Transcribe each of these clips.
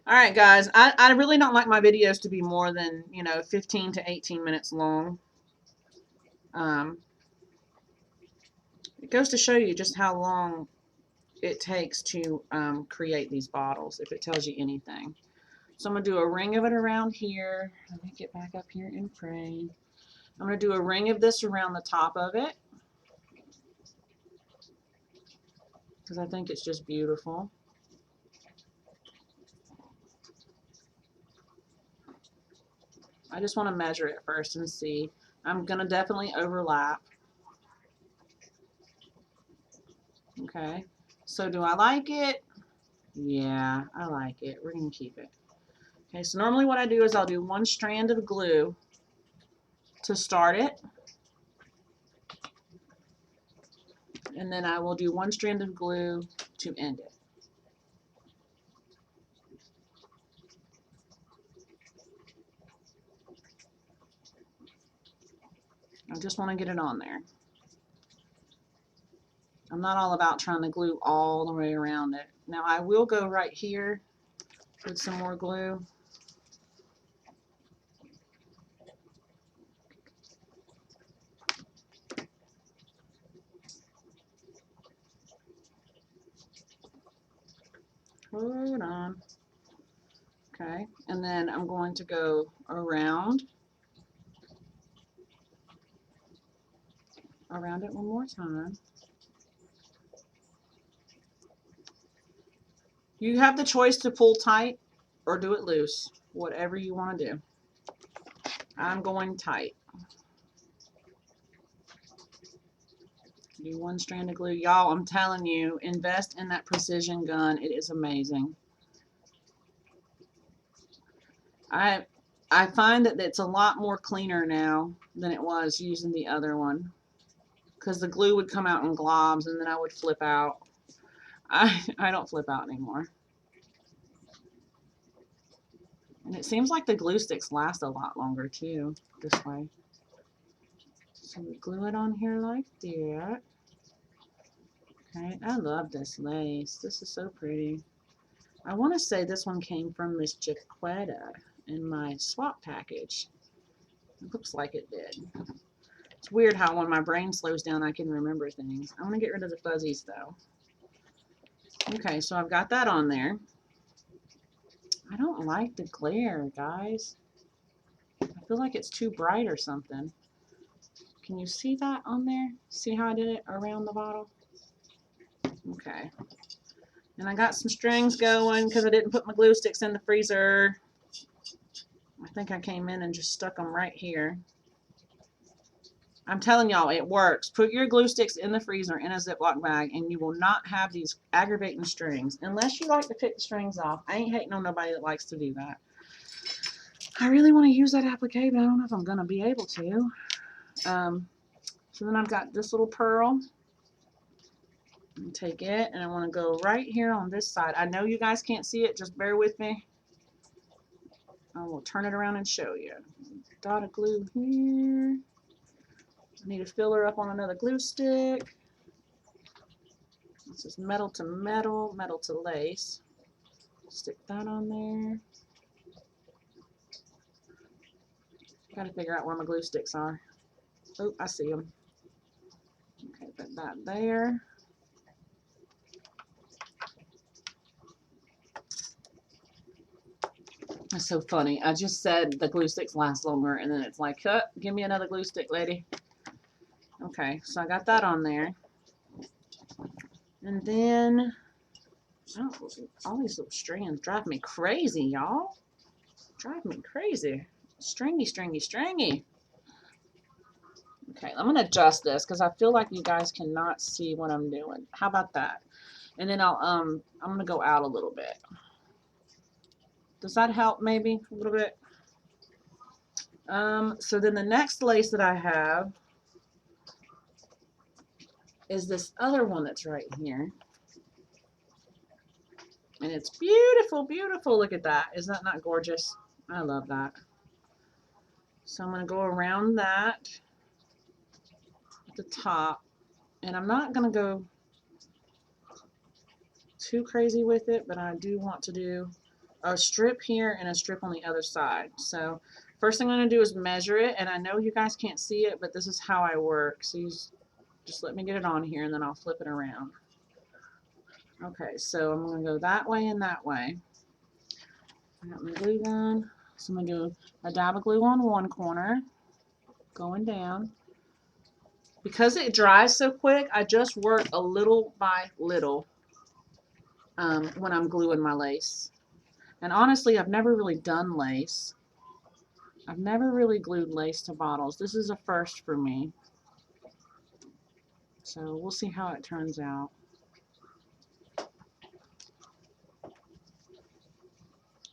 All right, guys. I really don't like my videos to be more than, 15 to 18 minutes long. Um, it goes to show you just how long it takes to create these bottles, if it tells you anything. So I'm going to do a ring of it around here. Let me get back up here in frame. I'm going to do a ring of this around the top of it because I think it's just beautiful. I just want to measure it first and see. I'm going to definitely overlap. Okay. So do I like it? Yeah, I like it. We're going to keep it. Okay, so normally what I do is I'll do one strand of glue to start it. And then I will do one strand of glue to end it. I just want to get it on there. I'm not all about trying to glue all the way around it. Now I will go right here with some more glue. Hold on. Okay, and then I'm going to go around it one more time. You have the choice to pull tight or do it loose, whatever you want to do. I'm going tight. Do one strand of glue. Y'all, I'm telling you, invest in that precision gun. It is amazing. I find that it's a lot more cleaner now than it was using the other one, because the glue would come out in globs and then I would flip out. I don't flip out anymore. And it seems like the glue sticks last a lot longer too this way. So we glue it on here like that. Okay, I love this lace. This is so pretty. I want to say this one came from Miss Jaquetta in my swap package. It looks like it did. It's weird how when my brain slows down I can remember things. I want to get rid of the fuzzies though. Okay, so I've got that on there. I don't like the glare, guys. I feel like it's too bright or something. Can you see that on there? See how I did it around the bottle? Okay. And I got some strings going because I didn't put my glue sticks in the freezer. I think I came in and just stuck them right here. I'm telling y'all, it works. Put your glue sticks in the freezer in a Ziploc bag and you will not have these aggravating strings. Unless you like to pick the strings off. I ain't hating on nobody that likes to do that. I really want to use that applique, but I don't know if I'm going to be able to. So then I've got this little pearl. Take it and I want to go right here on this side. I know you guys can't see it. Just bear with me. I will turn it around and show you. Dot of glue here. I need to fill her up on another glue stick. This is metal to metal, metal to lace. Stick that on there. Got to figure out where my glue sticks are. Oh, I see them. Okay, put that there. That's so funny. I just said the glue sticks last longer, and then it's like, give me another glue stick, lady. Okay, so I got that on there. And then, oh, all these little strands drive me crazy, y'all. Drive me crazy. Stringy, stringy, stringy. Okay, I'm going to adjust this because I feel like you guys cannot see what I'm doing. How about that? And then I'm going to go out a little bit. Does that help maybe a little bit? So then the next lace that I have is this other one that's right here. And it's beautiful, beautiful. Look at that. Is that not gorgeous? I love that. So I'm going to go around that at the top. And I'm not going to go too crazy with it, but I do want to do a strip here and a strip on the other side. So first thing I'm going to do is measure it, and I know you guys can't see it, but this is how I work. So you just let me get it on here, and then I'll flip it around. Okay, so I'm going to go that way and that way. I got my glue gun. So I'm going to do a dab of glue on one corner, going down. Because it dries so quick, I just work a little by little when I'm gluing my lace. And honestly, I've never really done lace. I've never really glued lace to bottles. This is a first for me. So we'll see how it turns out.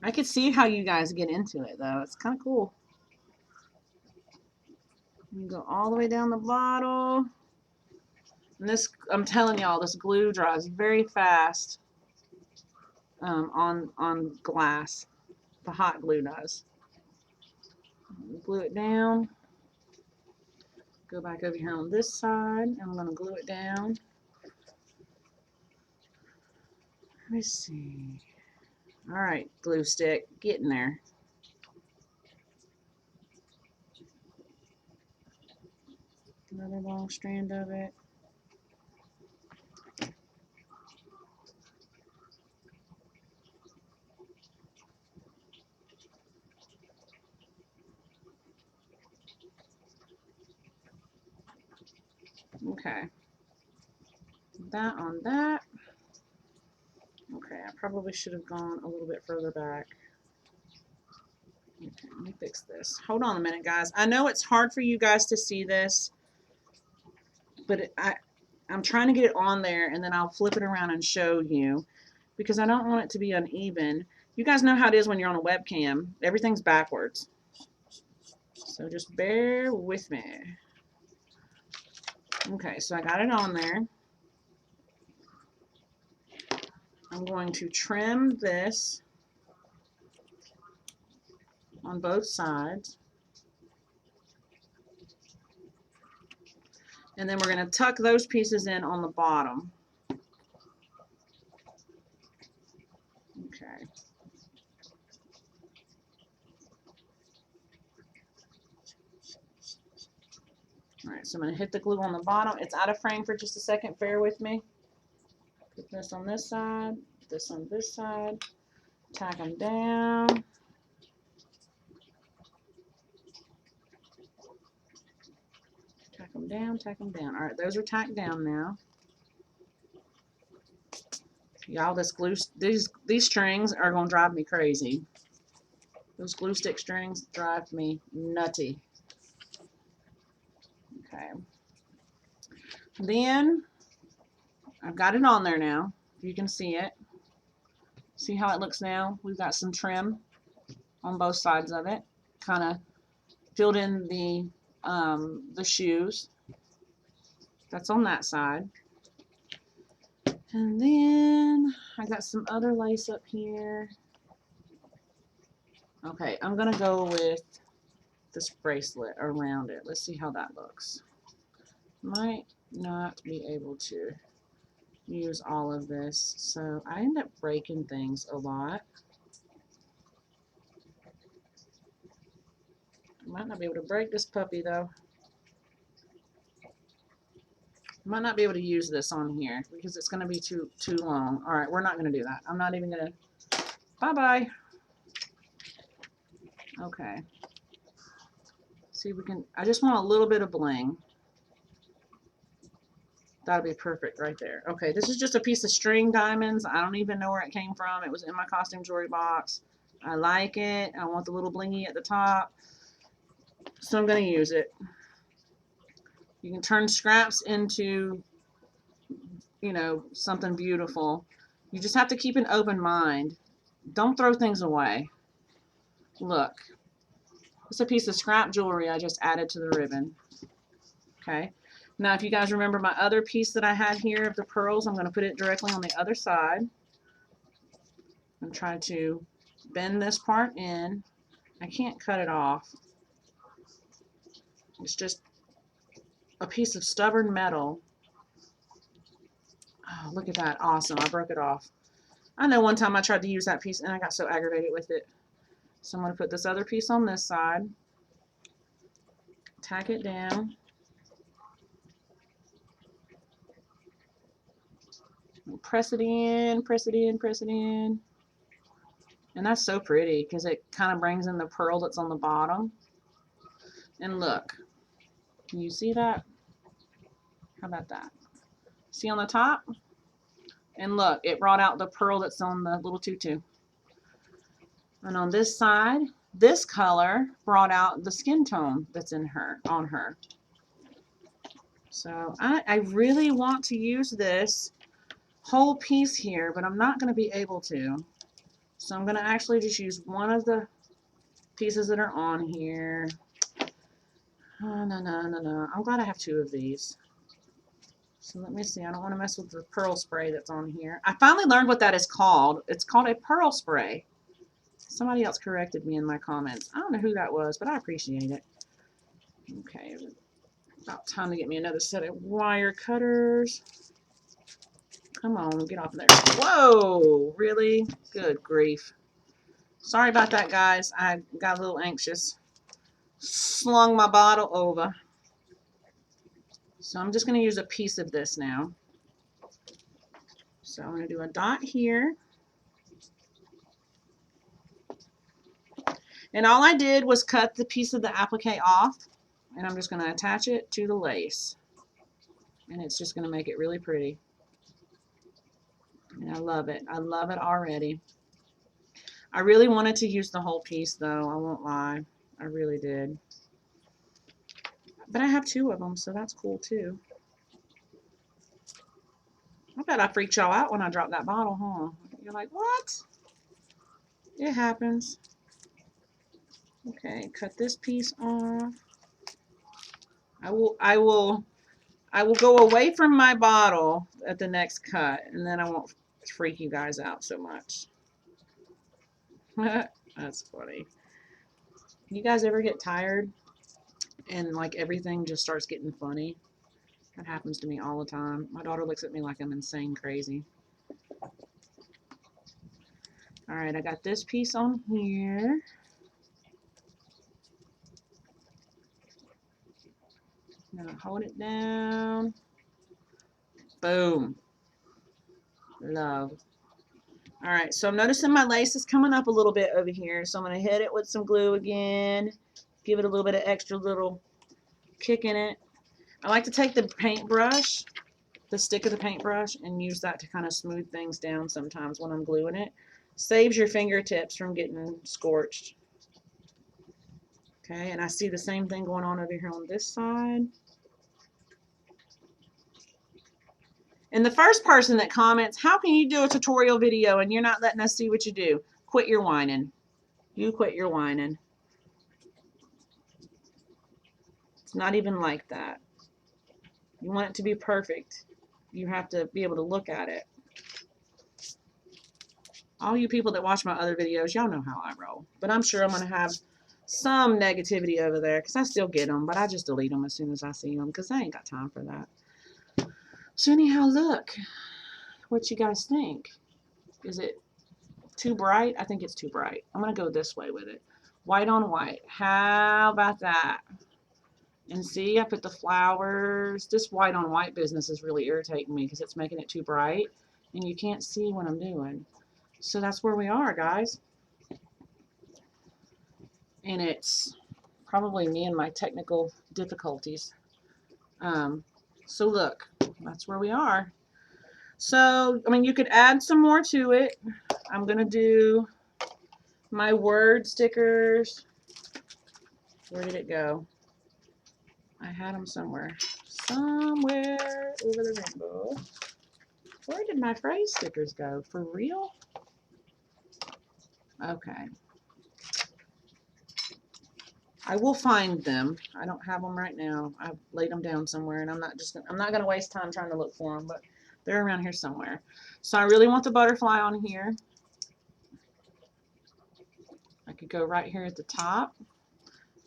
I could see how you guys get into it though. It's kind of cool. You go all the way down the bottle. And this, I'm telling y'all, this glue dries very fast on glass. The hot glue does. Glue it down. Go back over here on this side. I'm going to glue it down. Let me see. All right, glue stick, get in there. Another long strand of it. Okay. That on that. Okay, I probably should have gone a little bit further back. Okay, let me fix this. Hold on a minute, guys. I know it's hard for you guys to see this, but I'm trying to get it on there, and then I'll flip it around and show you because I don't want it to be uneven. You guys know how it is when you're on a webcam. Everything's backwards. So just bear with me. Okay, so I got it on there. I'm going to trim this on both sides. And then we're going to tuck those pieces in on the bottom. Okay. All right, so I'm going to hit the glue on the bottom. It's out of frame for just a second. Bear with me. Put this on this side, this on this side. Tack them down. Tack them down, tack them down. All right, those are tacked down now. Y'all, this glue, these strings are going to drive me crazy. Those glue stick strings drive me nutty. Okay. Then I've got it on there now. You can see it. See how it looks now? We've got some trim on both sides of it. Kind of filled in the shoes. That's on that side. And then I got some other lace up here. Okay, I'm gonna go with this bracelet around it. Let's see how that looks. Might not be able to use all of this, so I end up breaking things a lot. I might not be able to break this puppy though. I might not be able to use this on here because it's going to be too long. All right, we're not going to do that. I'm not even going to. Bye-bye. Okay. See if we can. I just want a little bit of bling. That'll be perfect right there. Okay, this is just a piece of string diamonds. I don't even know where it came from. It was in my costume jewelry box. I like it. I want the little blingy at the top. So I'm going to use it. You can turn scraps into, you know, something beautiful. You just have to keep an open mind. Don't throw things away. Look, it's a piece of scrap jewelry I just added to the ribbon. Okay. Now, if you guys remember my other piece that I had here of the pearls, I'm going to put it directly on the other side. I'm trying to bend this part in. I can't cut it off. It's just a piece of stubborn metal. Oh, look at that. Awesome. I broke it off. I know one time I tried to use that piece and I got so aggravated with it. So I'm going to put this other piece on this side. Tack it down. Press it in, press it in, press it in. And that's so pretty because it kind of brings in the pearl that's on the bottom. And look, can you see that? How about that? See on the top? And look, it brought out the pearl that's on the little tutu. And on this side, this color brought out the skin tone that's in her, on her. So I really want to use this whole piece here, but I'm not going to be able to. So I'm going to actually just use one of the pieces that are on here. Oh, no. I'm glad I have two of these. So let me see. I don't want to mess with the pearl spray that's on here. I finally learned what that is called. It's called a pearl spray. Somebody else corrected me in my comments. I don't know who that was, but I appreciate it. Okay. About time to get me another set of wire cutters. Come on, get off there. Whoa, really? Good grief. Sorry about that, guys. I got a little anxious. Slung my bottle over. So I'm just going to use a piece of this now. So I'm going to do a dot here. And all I did was cut the piece of the applique off. And I'm just going to attach it to the lace. And it's just going to make it really pretty. And I love it. I love it already. I really wanted to use the whole piece, though. I won't lie. I really did. But I have two of them, so that's cool, too. I bet I freaked y'all out when I dropped that bottle, huh? You're like, what? It happens. Okay, cut this piece off. I will go away from my bottle at the next cut, and then I won't freak you guys out so much. That's funny. You guys ever get tired and like everything just starts getting funny? That happens to me all the time. My daughter looks at me like I'm insane crazy. All right, I got this piece on here. I'm gonna hold it down. Boom. Love. All right, so I'm noticing my lace is coming up a little bit over here, so I'm going to hit it with some glue again, give it a little bit of extra little kick in it. I like to take the paintbrush, the stick of the paintbrush, and use that to kind of smooth things down sometimes when I'm gluing it. Saves your fingertips from getting scorched. Okay, and I see the same thing going on over here on this side. And the first person that comments, how can you do a tutorial video and you're not letting us see what you do? Quit your whining. You quit your whining. It's not even like that. You want it to be perfect. You have to be able to look at it. All you people that watch my other videos, y'all know how I roll. But I'm sure I'm going to have some negativity over there because I still get them, but I just delete them as soon as I see them because I ain't got time for that. So anyhow, look. What you guys think? Is it too bright? I think it's too bright. I'm going to go this way with it. White on white. How about that? And see, I put the flowers. This white on white business is really irritating me because it's making it too bright. And you can't see what I'm doing. So that's where we are, guys. And it's probably me and my technical difficulties. So look, that's where we are. So, I mean, you could add some more to it. I'm going to do my word stickers. Where did it go? I had them somewhere. Somewhere over the rainbow. Where did my phrase stickers go? For real? Okay. I will find them. I don't have them right now. I've laid them down somewhere, and I'm not going to waste time trying to look for them, but they're around here somewhere. So I really want the butterfly on here. I could go right here at the top,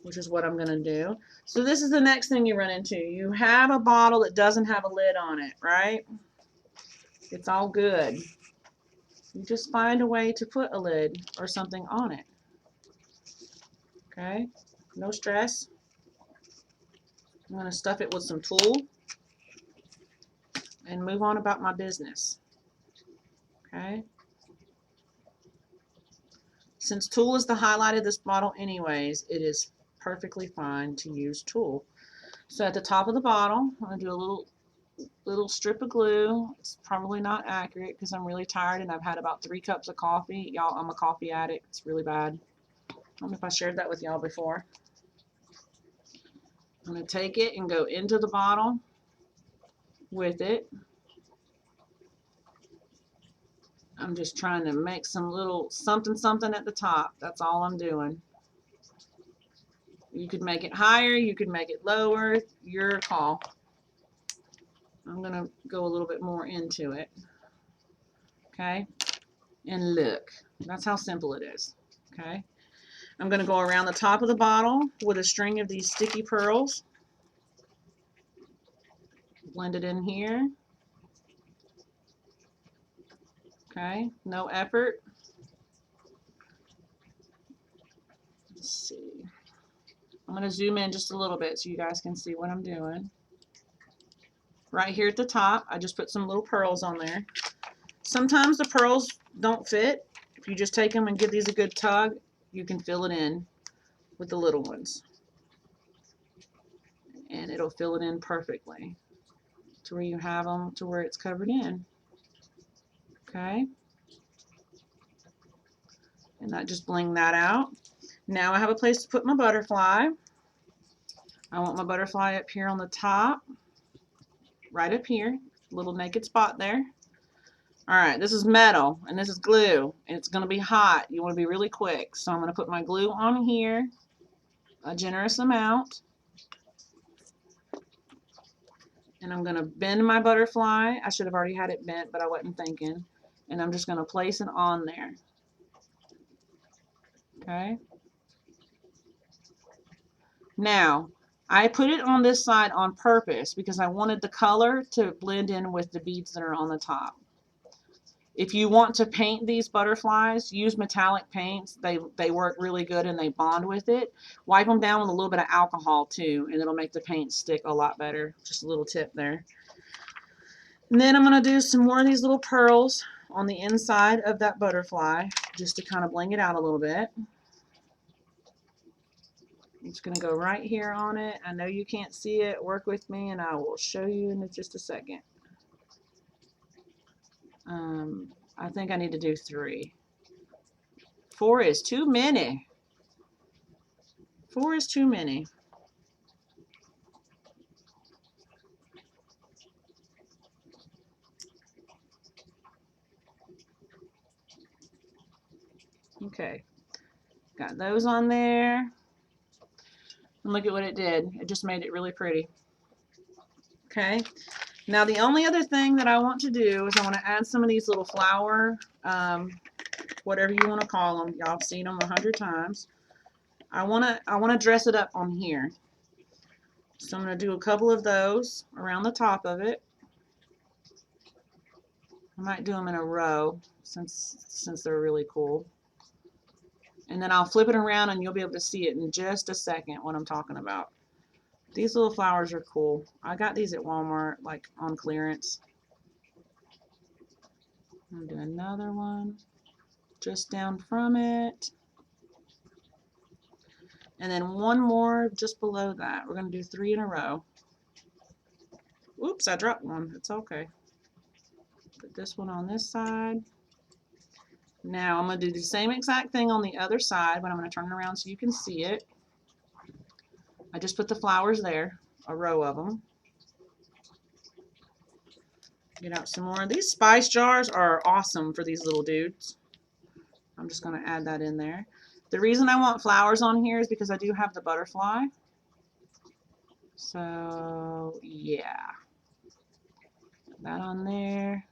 which is what I'm going to do. So this is the next thing you run into. You have a bottle that doesn't have a lid on it, right? It's all good. You just find a way to put a lid or something on it. Okay, no stress. I'm going to stuff it with some tulle and move on about my business. Okay. Since tulle is the highlight of this bottle anyways, it is perfectly fine to use tulle. So at the top of the bottle, I'm going to do a little strip of glue. It's probably not accurate because I'm really tired and I've had about 3 cups of coffee. Y'all, I'm a coffee addict. It's really bad. I don't know if I shared that with y'all before. I'm going to take it and go into the bottle with it. I'm just trying to make some little something at the top. That's all I'm doing. You could make it higher, you could make it lower, your call. I'm going to go a little bit more into it. Okay? And look, that's how simple it is. Okay? I'm going to go around the top of the bottle with a string of these sticky pearls. Blend it in here. Okay? No effort. Let's see. I'm going to zoom in just a little bit so you guys can see what I'm doing. Right here at the top, I just put some little pearls on there. Sometimes the pearls don't fit. If you just take them and give these a good tug, you can fill it in with the little ones. And it'll fill it in perfectly to where you have them to where it's covered in. Okay? And that just bling that out. Now I have a place to put my butterfly. I want my butterfly up here on the top. Right up here. Little naked spot there. Alright, this is metal and this is glue. And it's going to be hot. You want to be really quick. So I'm going to put my glue on here. A generous amount. And I'm going to bend my butterfly. I should have already had it bent, but I wasn't thinking. And I'm just going to place it on there. Okay. Now, I put it on this side on purpose because I wanted the color to blend in with the beads that are on the top. If you want to paint these butterflies, use metallic paints. They work really good and they bond with it. Wipe them down with a little bit of alcohol too, and it'll make the paint stick a lot better. Just a little tip there. And then I'm going to do some more of these little pearls on the inside of that butterfly just to kind of bling it out a little bit. I'm just going to go right here on it. I know you can't see it. Work with me and I will show you in just a second. I think I need to do 3. 4 is too many. 4 is too many. Okay. Got those on there. And look at what it did. It just made it really pretty. Okay. Now the only other thing that I want to do is I want to add some of these little flower, whatever you want to call them. Y'all have seen them 100 times. I want to dress it up on here. So I'm going to do a couple of those around the top of it. I might do them in a row since they're really cool. And then I'll flip it around and you'll be able to see it in just a second what I'm talking about. These little flowers are cool. I got these at Walmart, like on clearance. I'm going to do another one just down from it. And then one more just below that. We're going to do 3 in a row. Oops, I dropped one. It's okay. Put this one on this side. Now I'm going to do the same exact thing on the other side, but I'm going to turn it around so you can see it. I just put the flowers there, a row of them. Get out some more. These spice jars are awesome for these little dudes. I'm just going to add that in there. The reason I want flowers on here is because I do have the butterfly. So, yeah. Put that on there.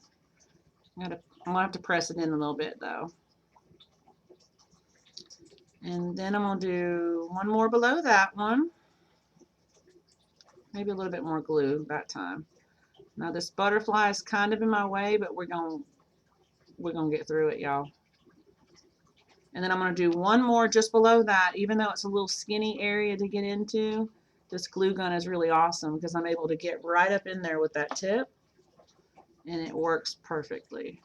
I'm going to have to press it in a little bit, though. And then I'm going to do one more below that one. Maybe a little bit more glue that time. Now this butterfly is kind of in my way, but we're going to we're going to get through it, y'all. And then I'm going to do one more just below that. Even though it's a little skinny area to get into, this glue gun is really awesome because I'm able to get right up in there with that tip, and it works perfectly.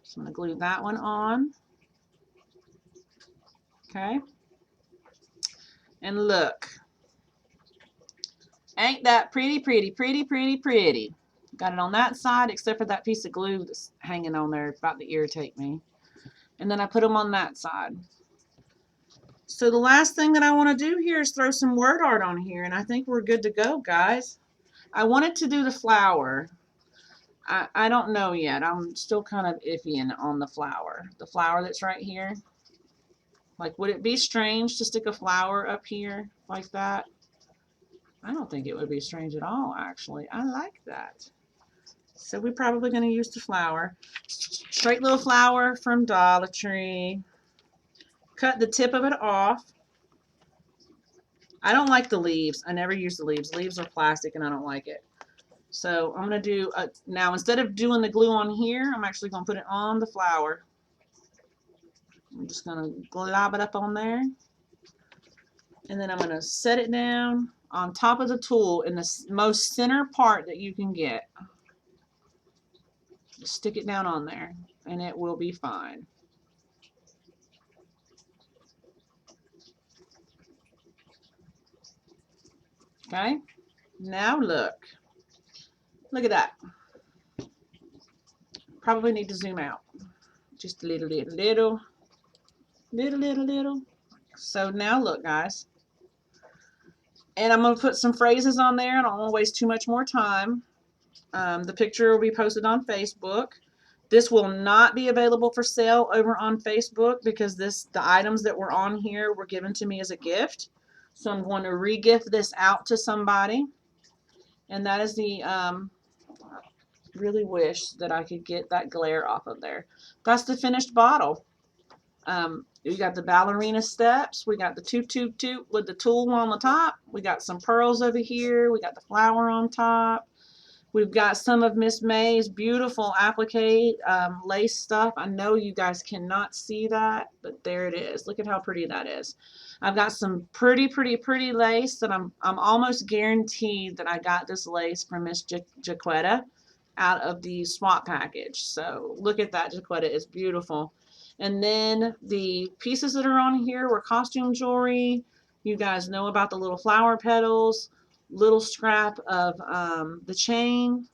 So I'm going to glue that one on. Okay. And look. Ain't that pretty, pretty, pretty, pretty, pretty. Got it on that side, except for that piece of glue that's hanging on there, about to irritate me. And then I put them on that side. So the last thing that I want to do here is throw some word art on here, and I think we're good to go, guys. I wanted to do the flower. I don't know yet. I'm still kind of iffy on the flower. The flower that's right here. Like, would it be strange to stick a flower up here like that? I don't think it would be strange at all, actually. I like that. So we're probably going to use the flower. Straight little flower from Dollar Tree. Cut the tip of it off. I don't like the leaves. I never use the leaves. Leaves are plastic and I don't like it. So I'm going to do, now instead of doing the glue on here, I'm actually going to put it on the flower. I'm just going to glob it up on there. And then I'm going to set it down on top of the tool in the most center part that you can get. Just stick it down on there and it will be fine. Okay, now look at that. Probably need to zoom out just a little. So now look, guys, and I'm going to put some phrases on there. I don't want to waste too much more time. The picture will be posted on Facebook. This will not be available for sale over on Facebook because the items that were on here were given to me as a gift. So I'm going to re-gift this out to somebody. And that is the, really wish that I could get that glare off of there. That's the finished bottle. We got the ballerina steps. We got the toot toot toot with the tool on the top. We got some pearls over here. We got the flower on top. We've got some of Miss May's beautiful applique lace stuff. I know you guys cannot see that, but there it is. Look at how pretty that is. I've got some pretty, pretty, pretty lace that I'm almost guaranteed that I got this lace from Miss Jaquetta out of the swap package. So look at that, Jaquetta. It's beautiful. And then the pieces that are on here were costume jewelry. You guys know about the little flower petals. Little scrap of the chain.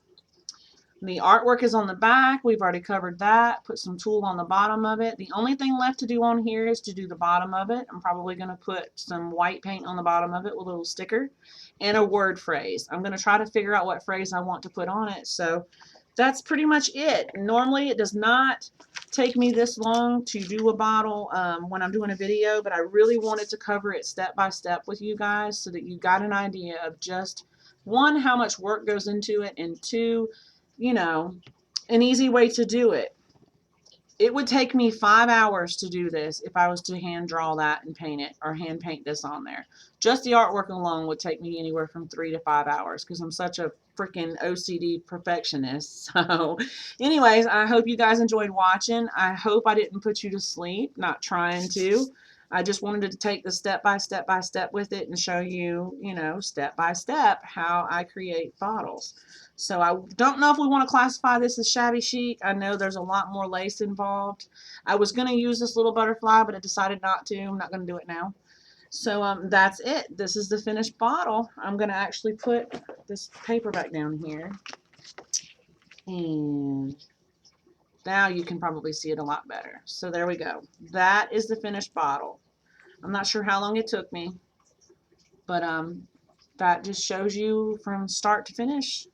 The artwork is on the back. We've already covered that. Put some tulle on the bottom of it. The only thing left to do on here is to do the bottom of it. I'm probably going to put some white paint on the bottom of it with a little sticker and a word phrase. I'm going to try to figure out what phrase I want to put on it. So that's pretty much it. Normally it does not take me this long to do a bottle when I'm doing a video, but I really wanted to cover it step by step with you guys so that you got an idea of just, one, how much work goes into it, and two, you know, an easy way to do it. It would take me 5 hours to do this if I was to hand draw that and paint it, or hand paint this on there. Just the artwork alone would take me anywhere from 3 to 5 hours because I'm such a freaking OCD perfectionist. So anyways, I hope you guys enjoyed watching. I hope I didn't put you to sleep, not trying to. I just wanted to take the step by step with it and show you, you know, step by step how I create bottles. So I don't know if we want to classify this as shabby chic. I know there's a lot more lace involved. I was going to use this little butterfly, but I decided not to. I'm not going to do it now. So that's it. This is the finished bottle. I'm going to actually put this paper back down here. And now you can probably see it a lot better. So there we go. That is the finished bottle. I'm not sure how long it took me, but that just shows you from start to finish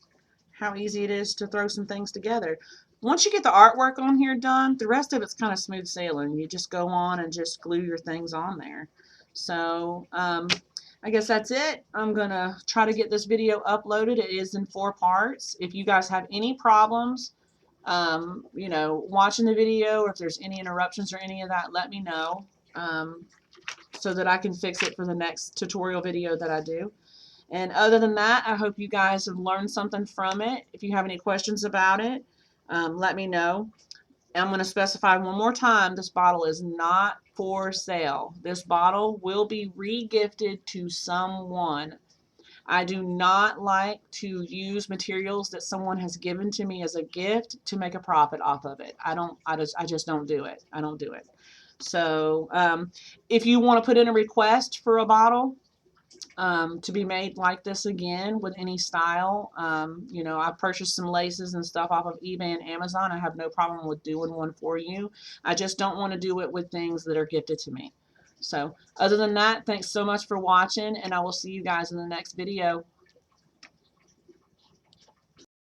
how easy it is to throw some things together. Once you get the artwork on here done, the rest of it's kind of smooth sailing. You just go on and just glue your things on there. So I guess that's it. I'm going to try to get this video uploaded. It is in 4 parts. If you guys have any problems, you know, watching the video, or if there's any interruptions or any of that, let me know so that I can fix it for the next tutorial video that I do. And other than that, I hope you guys have learned something from it. If you have any questions about it, let me know. I'm going to specify one more time, this bottle is not for sale. This bottle will be re-gifted to someone. I do not like to use materials that someone has given to me as a gift to make a profit off of it. I just don't do it. I don't do it. So if you want to put in a request for a bottle, to be made like this again with any style. You know, I've purchased some laces and stuff off of eBay and Amazon. I have no problem with doing one for you. I just don't want to do it with things that are gifted to me. So other than that, thanks so much for watching, and I will see you guys in the next video.